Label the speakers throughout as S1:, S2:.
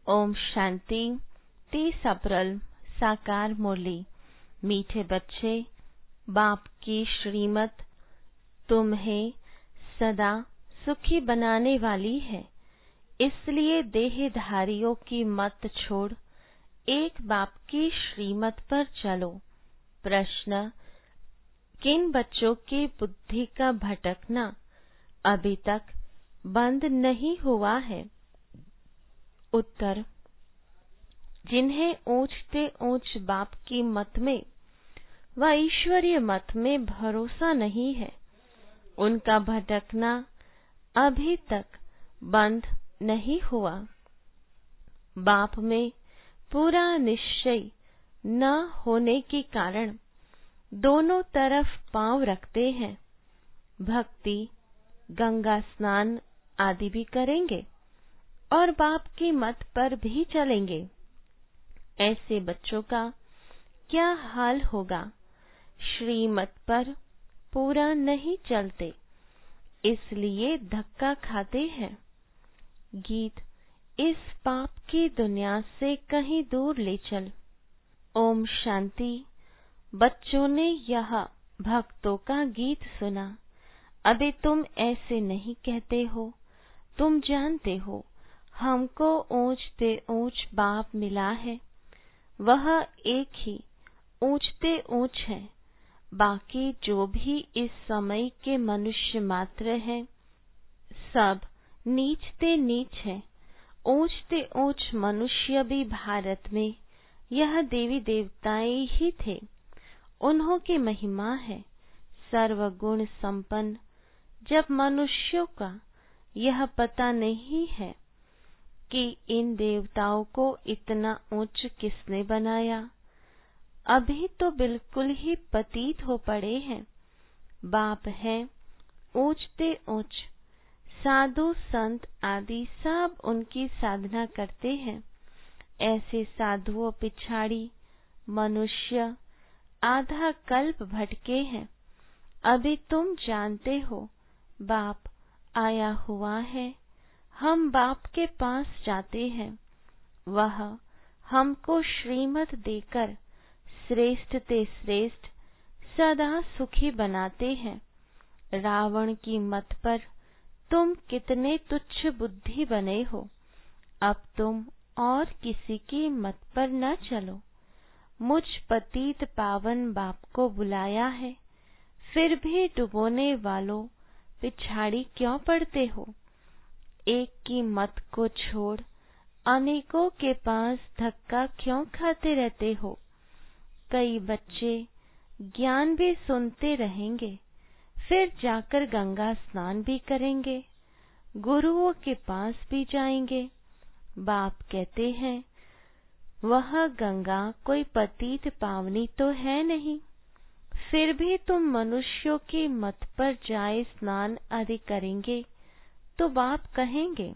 S1: ओम शांति। 30 अप्रैल साकार मुरली। मीठे बच्चे, बाप की श्रीमत तुम्हें सदा सुखी बनाने वाली है, इसलिए देहधारियों की मत छोड़ एक बाप की श्रीमत पर चलो। प्रश्न: किन बच्चों की बुद्धि का भटकना अभी तक बंद नहीं हुआ है? उत्तर: जिन्हें ऊंचते ऊंच बाप की मत में व ईश्वरीय मत में भरोसा नहीं है, उनका भटकना अभी तक बंद नहीं हुआ। बाप में पूरा निश्चय न होने के कारण दोनों तरफ पांव रखते हैं। भक्ति, गंगा स्नान आदि भी करेंगे और बाप की मत पर भी चलेंगे। ऐसे बच्चों का क्या हाल होगा? श्रीमत पर पूरा नहीं चलते, इसलिए धक्का खाते हैं। गीत: इस पाप की दुनिया से कहीं दूर ले चल। ओम शांति। बच्चों ने यह भक्तों का गीत सुना। अबे तुम ऐसे नहीं कहते हो, तुम जानते हो हमको ऊंचते ऊंच बाप मिला है, वह एक ही ऊंचते ऊंच है। बाकी जो भी इस समय के मनुष्य मात्र हैं, सब नीचते नीच है। ऊंचते ऊंच मनुष्य भी भारत में यह देवी देवताएं ही थे। उन्हों की महिमा है सर्वगुण संपन्न। जब मनुष्यों का यह पता नहीं है कि इन देवताओं को इतना ऊंच किसने बनाया, अभी तो बिल्कुल ही पतित हो पड़े हैं। बाप है ऊंचते ऊंच, साधु संत आदि सब उनकी साधना करते हैं। ऐसे साधुओं पिछाड़ी मनुष्य आधा कल्प भटके हैं। अभी तुम जानते हो बाप आया हुआ है, हम बाप के पास जाते हैं। वह हमको श्रीमत देकर श्रेष्ठ ते श्रेष्ठ सदा सुखी बनाते हैं। रावण की मत पर तुम कितने तुच्छ बुद्धि बने हो। अब तुम और किसी की मत पर न चलो। मुझ पतित पावन बाप को बुलाया है, फिर भी डुबोने वालों पिछाड़ी क्यों पड़ते हो? एक की मत को छोड़ अनेकों के पास धक्का क्यों खाते रहते हो? कई बच्चे ज्ञान भी सुनते रहेंगे, फिर जाकर गंगा स्नान भी करेंगे, गुरुओं के पास भी जाएंगे। बाप कहते हैं वह गंगा कोई पतित पावनी तो है नहीं, फिर भी तुम मनुष्यों की मत पर जाए स्नान आदि करेंगे तो बाप कहेंगे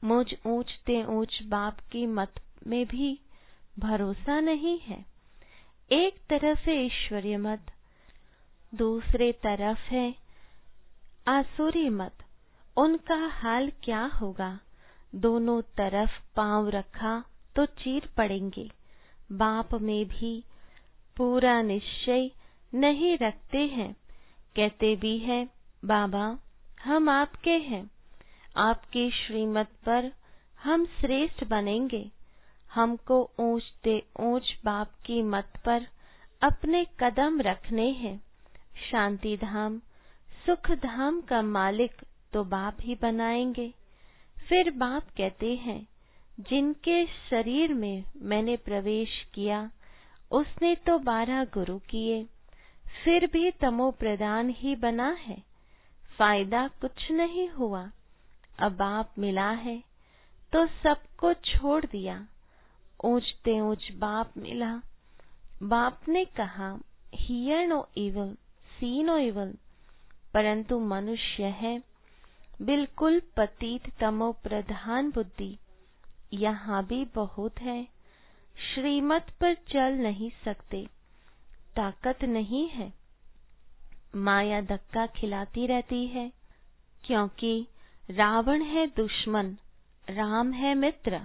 S1: मुझ ऊंचते ऊंच बाप की मत में भी भरोसा नहीं है। एक तरफ है ईश्वरीय मत, दूसरे तरफ है आसुरी मत। उनका हाल क्या होगा? दोनों तरफ पांव रखा तो चीर पड़ेंगे। बाप में भी पूरा निश्चय नहीं रखते हैं। कहते भी हैं बाबा हम आपके हैं, आपकी श्रीमत पर हम श्रेष्ठ बनेंगे। हमको ऊंचते ऊंच बाप की मत पर अपने कदम रखने हैं। शांति धाम, सुख धाम का मालिक तो बाप ही बनाएंगे। फिर बाप कहते हैं जिनके शरीर में मैंने प्रवेश किया उसने तो 12 गुरु किए, फिर भी तमो प्रधान ही बना है, फायदा कुछ नहीं हुआ। अब बाप मिला है तो सबको छोड़ दिया। ऊंचते ऊंच बाप मिला। बाप ने कहा hear no evil, see no evil, परंतु मनुष्य है बिल्कुल पतित तमो प्रधान बुद्धि। यहाँ भी बहुत है, श्रीमत पर चल नहीं सकते, ताकत नहीं है। माया धक्का खिलाती रहती है, क्योंकि रावण है दुश्मन, राम है मित्र,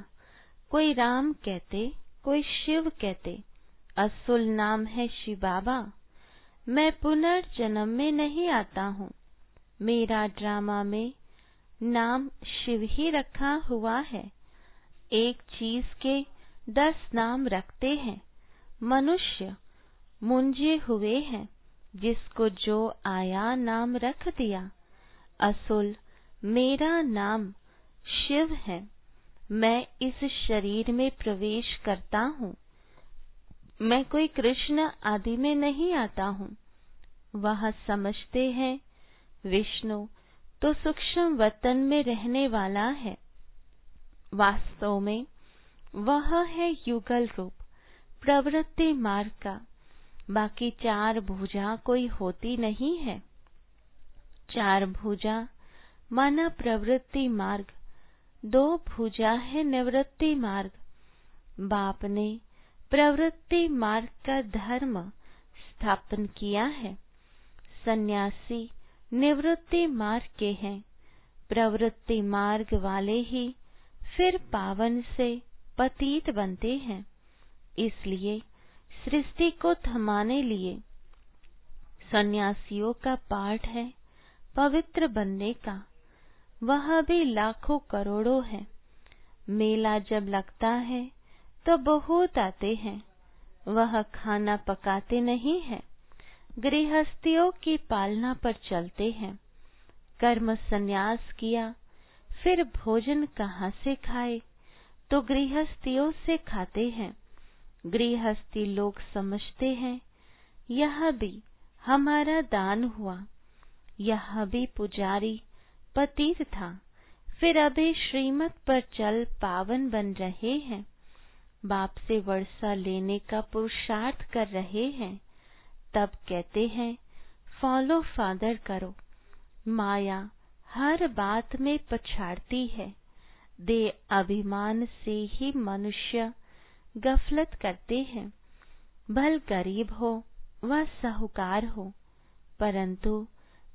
S1: कोई राम कहते, कोई शिव कहते, असुल नाम है शिव बाबा। मैं पुनर्जन्म में नहीं आता हूँ, मेरा ड्रामा में नाम शिव ही रखा हुआ है। एक चीज के 10 नाम रखते हैं, मनुष्य मुंझे हुए हैं, जिसको जो आया नाम रख दिया। असुल मेरा नाम शिव है, मैं इस शरीर में प्रवेश करता हूँ। मैं कोई कृष्ण आदि में नहीं आता हूँ। वह समझते हैं विष्णु तो सूक्ष्म वतन में रहने वाला है, वास्तव में वह है युगल रूप प्रवृत्ति मार्ग का। बाकी 4 भुजा कोई होती नहीं है। 4 भुजा माना प्रवृत्ति मार्ग, 2 भुजा है निवृत्ति मार्ग। बाप ने प्रवृत्ति मार्ग का धर्म स्थापन किया है। सन्यासी निवृत्ति मार्ग के हैं। प्रवृत्ति मार्ग वाले ही फिर पावन से पतित बनते हैं। इसलिए सृष्टि को थमाने लिए सन्यासियों का पाठ है पवित्र बनने का। वह भी लाखों करोड़ों है। मेला जब लगता है तो बहुत आते हैं। वह खाना पकाते नहीं है, गृहस्थियों की पालना पर चलते हैं। कर्म संन्यास किया, फिर भोजन कहाँ से खाए, तो गृहस्थियों से खाते हैं। गृहस्थी लोग समझते हैं यह भी हमारा दान हुआ। यह भी पुजारी पतित था, फिर अभी श्रीमत पर चल पावन बन रहे हैं। बाप से वर्षा लेने का पुरुषार्थ कर रहे हैं। तब कहते हैं फॉलो फादर करो। माया हर बात में पछाड़ती है। दे अभिमान से ही मनुष्य गफलत करते हैं। भल गरीब हो व साहूकार हो, परंतु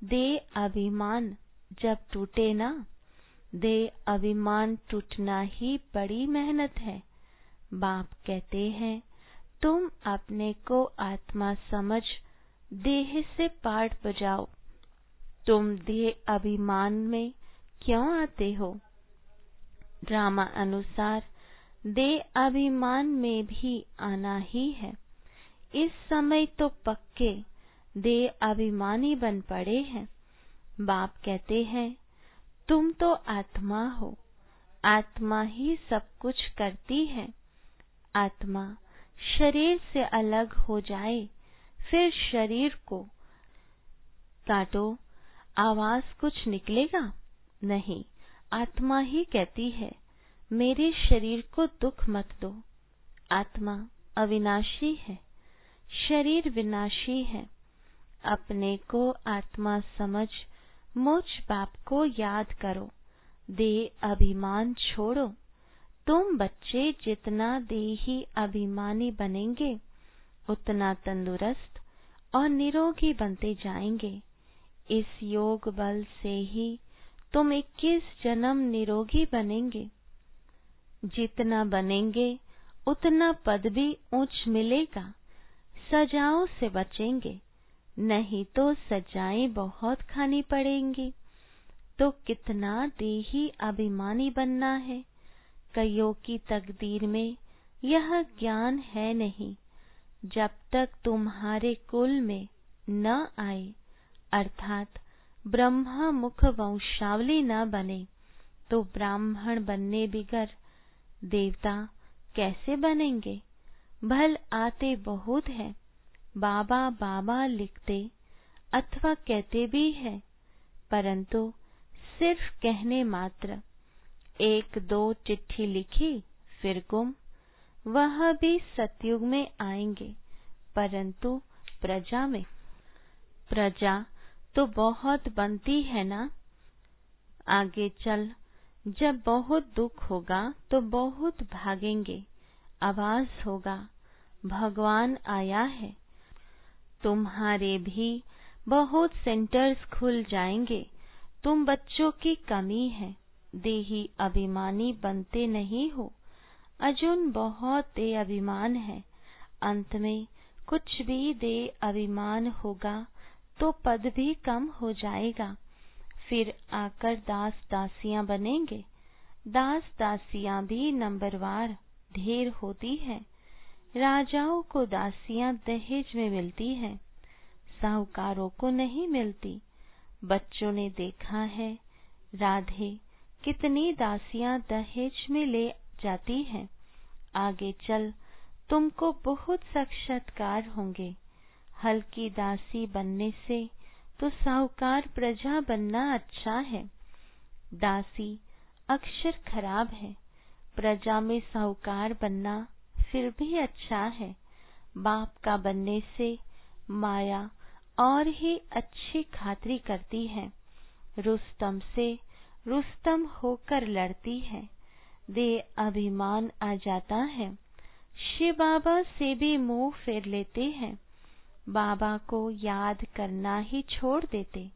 S1: दे अभिमान जब टूटे ना, दे अभिमान टूटना ही बड़ी मेहनत है। बाप कहते हैं तुम अपने को आत्मा समझ देह से पाठ बजाओ। तुम देह अभिमान में क्यों आते हो? ड्रामा अनुसार देह अभिमान में भी आना ही है। इस समय तो पक्के देह अभिमानी बन पड़े हैं। बाप कहते हैं तुम तो आत्मा हो, आत्मा ही सब कुछ करती है। आत्मा शरीर से अलग हो जाए, फिर शरीर को काटो, आवाज कुछ निकलेगा? नहीं, आत्मा ही कहती है मेरे शरीर को दुख मत दो। आत्मा अविनाशी है, शरीर विनाशी है। अपने को आत्मा समझ मुझ बाप को याद करो। देह अभिमान छोड़ो। तुम बच्चे जितना देही अभिमानी बनेंगे, उतना तंदुरुस्त और निरोगी बनते जाएंगे। इस योग बल से ही तुम 21 जन्म निरोगी बनेंगे। जितना बनेंगे उतना पद भी ऊंच मिलेगा। सजाओं से बचेंगे, नहीं तो सजाएं बहुत खानी पड़ेंगी। तो कितना देही अभिमानी बनना है। कईयों की तकदीर में यह ज्ञान है नहीं। जब तक तुम्हारे कुल में न आए, अर्थात ब्रह्मा मुख वंशावली न बने, तो ब्राह्मण बनने बिगर देवता कैसे बनेंगे? भल आते बहुत है, बाबा बाबा लिखते अथवा कहते भी है, परंतु सिर्फ कहने मात्र। 1-2 चिट्ठी लिखी फिर गुम। वह भी सतयुग में आएंगे, परंतु प्रजा में। प्रजा तो बहुत बनती है ना। आगे चल जब बहुत दुख होगा तो बहुत भागेंगे। आवाज होगा भगवान आया है। तुम्हारे भी बहुत सेंटर्स खुल जाएंगे। तुम बच्चों की कमी है, देही अभिमानी बनते नहीं हो। अर्जुन बहुत दे अभिमान है, अंत में कुछ भी दे अभिमान होगा तो पद भी कम हो जाएगा। फिर आकर दास दासियां बनेंगे। दास दासियां भी नंबरवार ढेर होती है। राजाओं को दासियां दहेज में मिलती है, साहूकारों को नहीं मिलती। बच्चों ने देखा है राधे कितनी दासियां दहेज में ले जाती है। आगे चल तुमको बहुत साक्षात्कार होंगे। हल्की दासी बनने से तो साहूकार प्रजा बनना अच्छा है। दासी अक्षर खराब है, प्रजा में साहूकार बनना फिर भी अच्छा है। बाप का बनने से माया और ही अच्छी खातिरी करती है। रुस्तम से रुस्तम होकर लड़ती है, दे अभिमान आ जाता है। शिव बाबा से भी मुंह फेर लेते हैं, बाबा को याद करना ही छोड़ देते।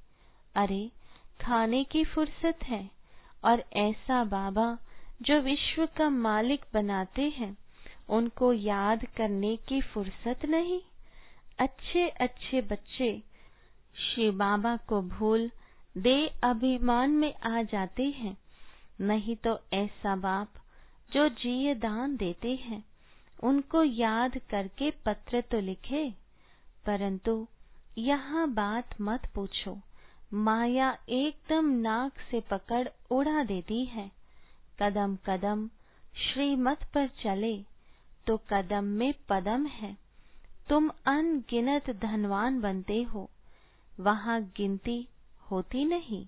S1: अरे खाने की फुर्सत है और ऐसा बाबा जो विश्व का मालिक बनाते हैं, उनको याद करने की फुर्सत नहीं। अच्छे अच्छे बच्चे शिव बाबा को भूल दे अभिमान में आ जाते हैं। नहीं तो ऐसा बाप जो जिये दान देते हैं, उनको याद करके पत्र तो लिखे, परंतु यहाँ बात मत पूछो। माया एकदम नाक से पकड़ उड़ा देती है। कदम कदम श्रीमत पर चले तो कदम में पदम है। तुम अनगिनत धनवान बनते हो, वहाँ गिनती होती नहीं।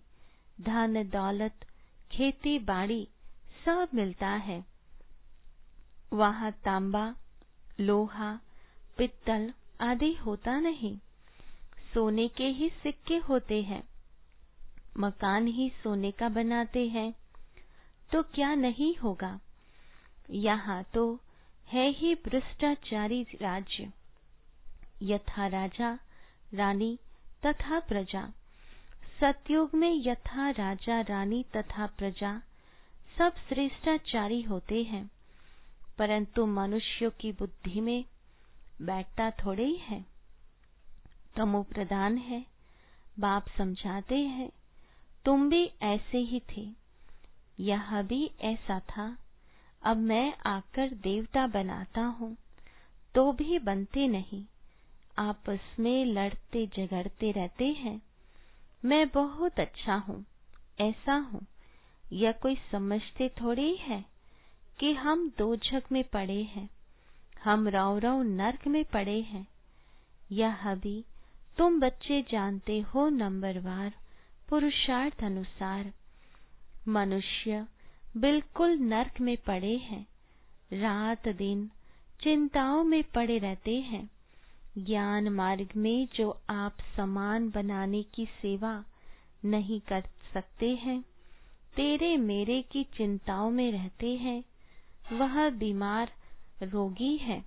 S1: धन दौलत खेती बाड़ी सब मिलता है, वहाँ तांबा लोहा पित्तल आदि होता नहीं। सोने के ही सिक्के होते हैं, मकान ही सोने का बनाते हैं, तो क्या नहीं होगा। यहाँ तो है ही भ्रष्टाचारी राज्य, यथा राजा रानी तथा प्रजा। सतयुग में यथा राजा रानी तथा प्रजा सब श्रेष्ठाचारी होते हैं, परंतु मनुष्यों की बुद्धि में बैठता थोड़े ही है, तमो प्रधान है। बाप समझाते हैं तुम भी ऐसे ही थे, यह भी ऐसा था। अब मैं आकर देवता बनाता हूँ तो भी बनते नहीं, आपस में लड़ते झगड़ते रहते हैं। मैं बहुत अच्छा हूँ, ऐसा हूँ, यह कोई समझते थोड़ी है कि हम दोजख में पड़े हैं, हम रौ रौ नरक में पड़े हैं। यह भी तुम बच्चे जानते हो नंबरवार पुरुषार्थ अनुसार। मनुष्य बिल्कुल नरक में पड़े हैं, रात दिन चिंताओं में पड़े रहते हैं। ज्ञान मार्ग में जो आप समान बनाने की सेवा नहीं कर सकते हैं, तेरे मेरे की चिंताओं में रहते हैं, वह बीमार रोगी है।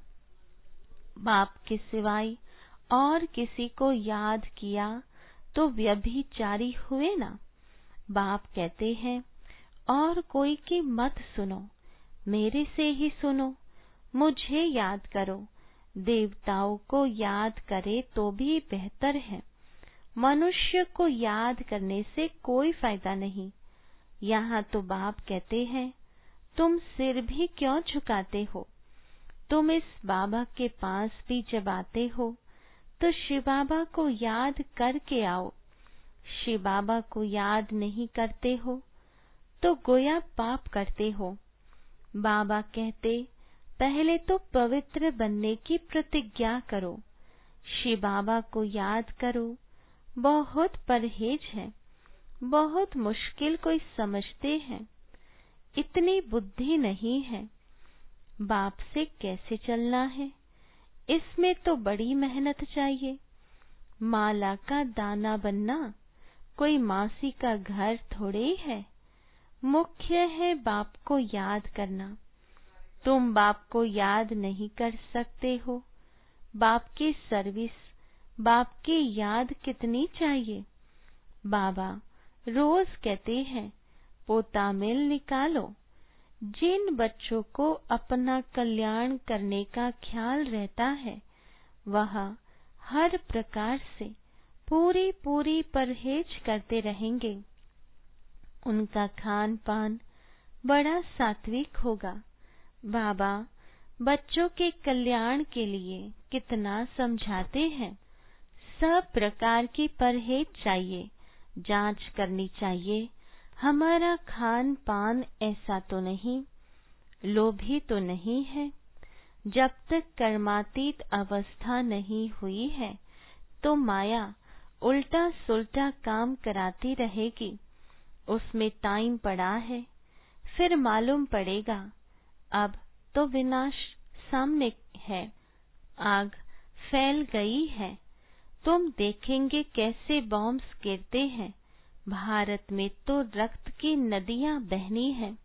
S1: बाप के सिवाय और किसी को याद किया तो व्यभिचारी हुए ना। बाप कहते हैं और कोई की मत सुनो, मेरे से ही सुनो, मुझे याद करो। देवताओं को याद करे तो भी बेहतर है, मनुष्य को याद करने से कोई फायदा नहीं। यहाँ तो बाप कहते हैं तुम सिर भी क्यों झुकाते हो। तुम इस बाबा के पास भी जब आते हो तो शिव बाबा को याद करके आओ। शिव बाबा को याद नहीं करते हो तो गोया पाप करते हो। बाबा कहते पहले तो पवित्र बनने की प्रतिज्ञा करो, शिव बाबा को याद करो। बहुत परहेज है, बहुत मुश्किल कोई समझते हैं, इतनी बुद्धि नहीं है। बाप से कैसे चलना है, इसमें तो बड़ी मेहनत चाहिए। माला का दाना बनना कोई मासी का घर थोड़े है, मुख्य है बाप को याद करना। तुम बाप को याद नहीं कर सकते हो, बाप की सर्विस, बाप की याद कितनी चाहिए। बाबा रोज कहते हैं पोता मेल निकालो। जिन बच्चों को अपना कल्याण करने का ख्याल रहता है वह हर प्रकार से पूरी परहेज करते रहेंगे। उनका खान पान बड़ा सात्विक होगा। बाबा बच्चों के कल्याण के लिए कितना समझाते हैं। सब प्रकार की परहेज चाहिए, जांच करनी चाहिए। हमारा खान पान ऐसा तो नहीं, लोभी तो नहीं है। जब तक कर्मातीत अवस्था नहीं हुई है तो माया उल्टा सुल्टा काम कराती रहेगी। उसमें टाइम पड़ा है, फिर मालूम पड़ेगा अब तो विनाश सामने है, आग फैल गई है। तुम देखेंगे कैसे बॉम्ब्स गिरते हैं। भारत में तो रक्त की नदियां बहनी हैं।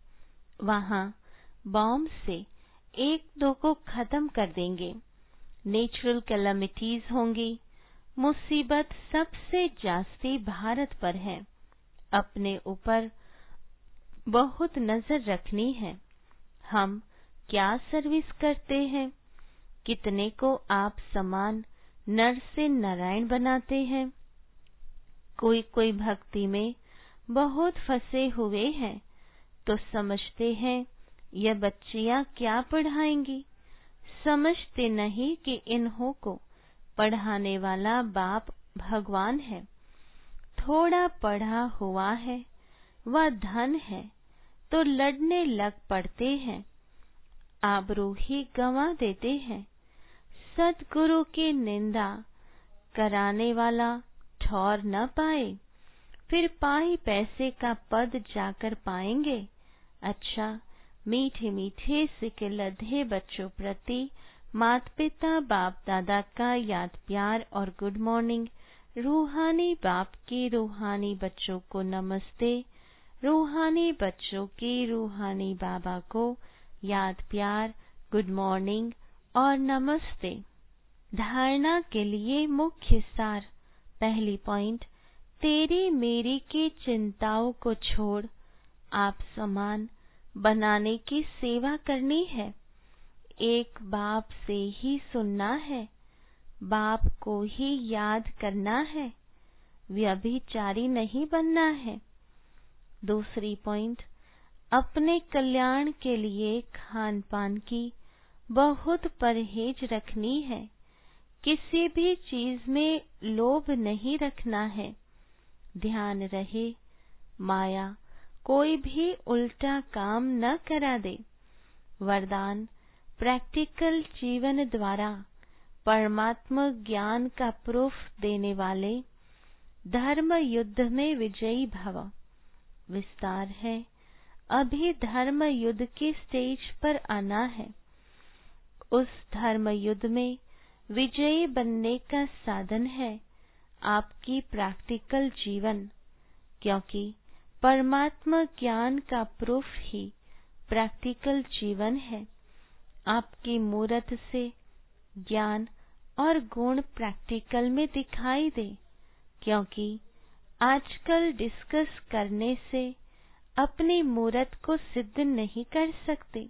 S1: वहां बॉम्ब से एक दो को खत्म कर देंगे। नेचुरल कैलामिटीज होंगी। मुसीबत सबसे जास्ती भारत पर है। अपने ऊपर बहुत नजर रखनी है। हम क्या सर्विस करते हैं? कितने को आप समान नर से नारायण बनाते हैं। कोई भक्ति में बहुत फंसे हुए हैं तो समझते हैं यह बच्चियां क्या पढ़ाएंगी। समझते नहीं कि इन्हों को पढ़ाने वाला बाप भगवान है। थोड़ा पढ़ा हुआ है वह धन है तो लड़ने लग पड़ते हैं, आबरू ही गंवा देते हैं। सद्गुरु की निंदा कराने वाला ठौर न पाए, फिर पाई पैसे का पद जाकर पाएंगे। अच्छा, मीठे मीठे सिके लधे बच्चों प्रति माता पिता बाप दादा का याद प्यार और गुड मॉर्निंग। रूहानी बाप के रूहानी बच्चों को नमस्ते। रूहानी बच्चों की रूहानी बाबा को याद प्यार, गुड मॉर्निंग और नमस्ते। धारणा के लिए मुख्य सार। पहली पॉइंट, तेरी मेरी की चिंताओं को छोड़ आप समान बनाने की सेवा करनी है। एक बाप से ही सुनना है, बाप को ही याद करना है, व्यभिचारी नहीं बनना है। दूसरी पॉइंट, अपने कल्याण के लिए खान पान की बहुत परहेज रखनी है। किसी भी चीज में लोभ नहीं रखना है। ध्यान रहे माया कोई भी उल्टा काम न करा दे। वरदान, प्रैक्टिकल जीवन द्वारा परमात्मा ज्ञान का प्रूफ देने वाले धर्म युद्ध में विजयी भव। विस्तार है, अभी धर्म युद्ध की स्टेज पर आना है। उस धर्म युद्ध में विजयी बनने का साधन है आपकी प्रैक्टिकल जीवन, क्योंकि परमात्मा ज्ञान का प्रूफ ही प्रैक्टिकल जीवन है। आपकी मूरत से ज्ञान और गुण प्रैक्टिकल में दिखाई दे, क्योंकि आजकल डिस्कस करने से अपनी मूरत को सिद्ध नहीं कर सकते,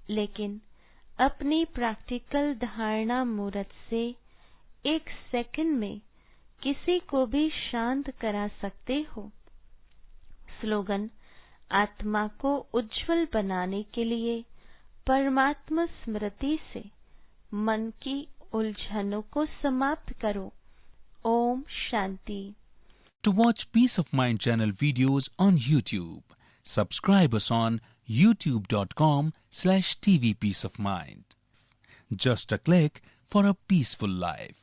S1: लेकिन अपनी प्रैक्टिकल धारणा मूरत से एक सेकंड में किसी को भी शांत करा सकते हो। स्लोगन, आत्मा को उज्जवल बनाने के लिए परमात्मा स्मृति से मन की उलझनों को समाप्त करो। Om Shanti.
S2: To watch Peace of Mind channel videos on YouTube, subscribe us on youtube.com/tvpeaceofmind. Just a click for a peaceful life.